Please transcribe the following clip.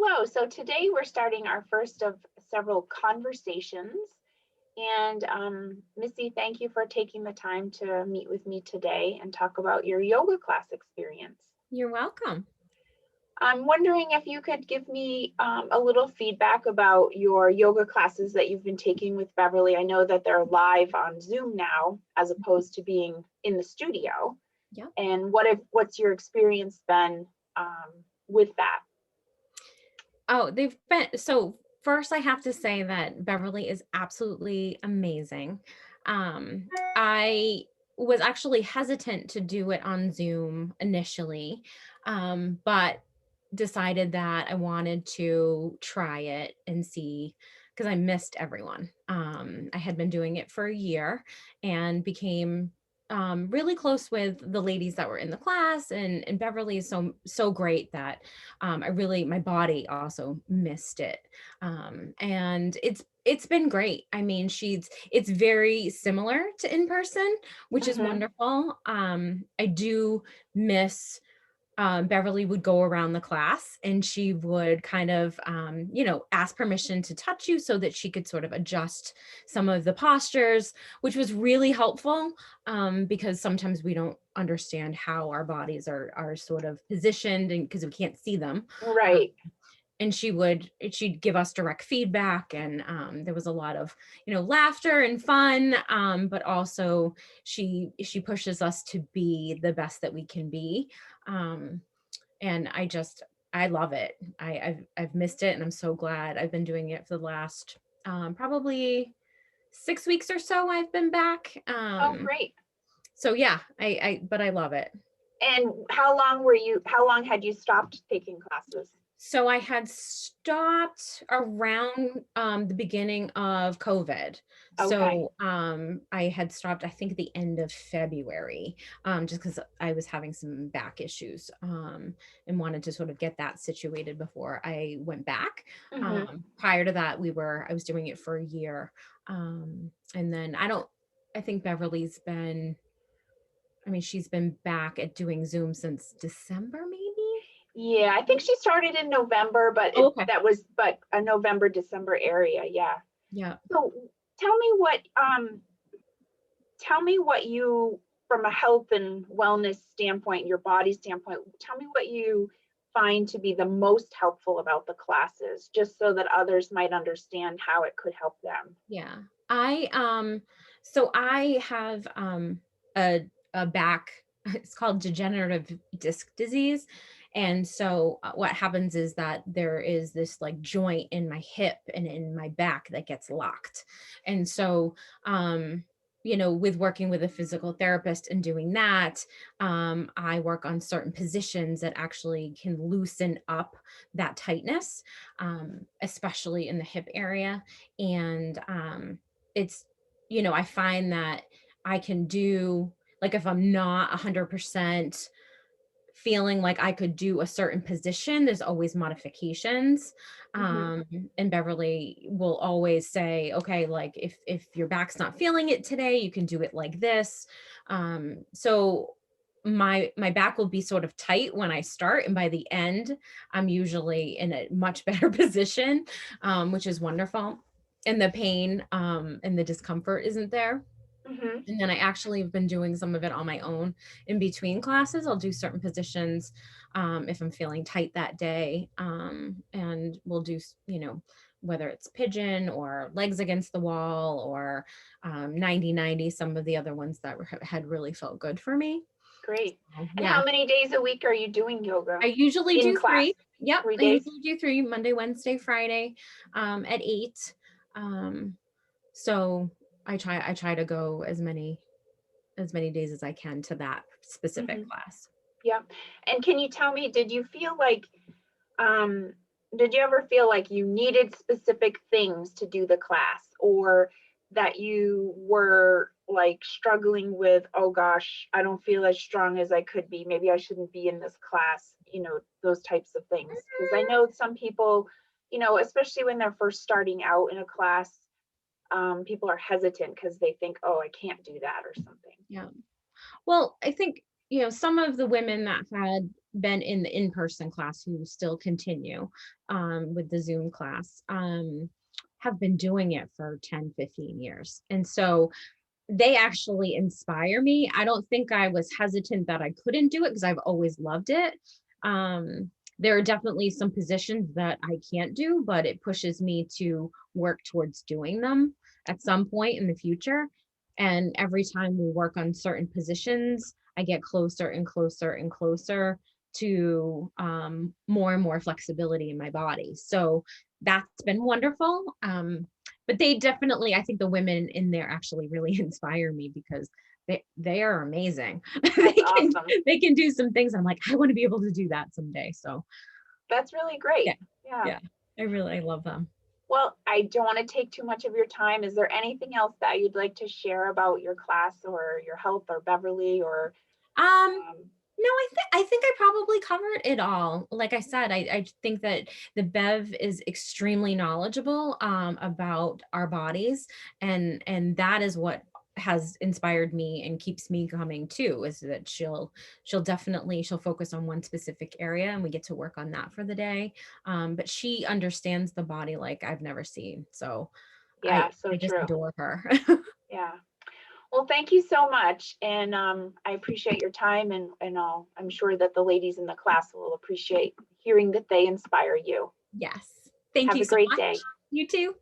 Hello. So today we're starting our first of several conversations. And Missy, thank you for taking the time to meet with me today and talk about your yoga class experience. You're welcome. I'm wondering if you could give me a little feedback about your yoga classes that you've been taking with Beverly. I know that they're live on Zoom now, as opposed to being in the studio. Yeah. And what's your experience been with that? Oh, they've been so first I have to say that Beverly is absolutely amazing. I was actually hesitant to do it on Zoom initially, but decided that I wanted to try it and see because I missed everyone. I had been doing it for a year and became really close with the ladies that were in the class, and Beverly is so great that I really my body also missed it, and it's been great. I mean, it's very similar to in person, which is Mhm. wonderful. I do miss Beverly would go around the class and she would kind of, ask permission to touch you so that she could sort of adjust some of the postures, which was really helpful because sometimes we don't understand how our bodies are sort of positioned and because we can't see them. Um, Right. and she'd give us direct feedback, and there was a lot of laughter and fun, but also she pushes us to be the best that we can be, um, and I love it. I've missed it, and I'm so glad. I've been doing it for the last probably 6 weeks or so. I've been back. Oh, great. So yeah, I but I love it. And how long had you stopped taking classes? So I had stopped around the beginning of COVID. Okay. So I had stopped, I think, at the end of February, just because I was having some back issues, and wanted to sort of get that situated before I went back. Hmm. Prior to that, I was doing it for a year. And then I think Beverly's been, I mean, she's been back at doing Zoom since December, maybe? Yeah, I think she started in November, but Oh, okay. that was but a November, December area. Yeah. Yeah. So tell me what tell me what you, from a health and wellness standpoint, your body standpoint, tell me what you find to be the most helpful about the classes, just so that others might understand how it could help them. Yeah. I have a back it's called degenerative disc disease. And so what happens is that there is this like joint in my hip and in my back that gets locked. And so with working with a physical therapist and doing that, I work on certain positions that actually can loosen up that tightness, especially in the hip area. And it's I find that I can do, like, if I'm not 100% feeling like I could do a certain position, there's always modifications. Hmm. um and Beverly will always say, okay, like, if your back's not feeling it today, you can do it like this. So my back will be sort of tight when I start, and by the end I'm usually in a much better position, which is wonderful, and the pain and the discomfort isn't there. Hmm. And then I actually have been doing some of it on my own in between classes. I'll do certain positions if I'm feeling tight that day. And we'll do, whether it's pigeon or legs against the wall or 90-90, some of the other ones that had really felt good for me. Great. So, And yeah. how many days a week are you doing yoga I usually in do class? three. Yep. Three I days? usually do three: Monday, Wednesday, Friday, at 8. Um, so I try to go as many days as I can to that specific Hmm. class. Yeah. And can you tell me, um, did you ever feel like you needed specific things to do the class, or that you were like struggling with, oh gosh, I don't feel as strong as I could be. Maybe I shouldn't be in this class, those types of things. Because I know some people, especially when they're first starting out in a class, people are hesitant because they think, oh, I can't do that or something. Yeah. Well, I think, some of the women that had been in the in-person class who still continue with the Zoom class have been doing it for 10, 15 years. And so they actually inspire me. I don't think I was hesitant that I couldn't do it because I've always loved it. There are definitely some positions that I can't do, but it pushes me to work towards doing them at some point in the future. And every time we work on certain positions, I get closer and closer and closer to more and more flexibility in my body. So that's been wonderful. But they definitely, I think the women in there actually really inspire me because they are amazing. That's they can awesome. they can do some things. I'm like, I want to be able to do that someday. So That's really yeah, great. Yeah. yeah, I love them. Well, I don't want to take too much of your time. Is there anything else that you'd like to share about your class or your health or Beverly or Um, um, no, I think I probably covered it all. Like I said, I think that the Bev is extremely knowledgeable about our bodies, and that is what has inspired me and keeps me coming too, is that she'll focus on one specific area and we get to work on that for the day. But she understands the body like I've never seen. So yeah, so I just true. adore her. Yeah. Well, thank you so much. And I appreciate your time and I'm sure that the ladies in the class will appreciate hearing that they inspire you. Yes. Thank Have you a so great much. day. You too.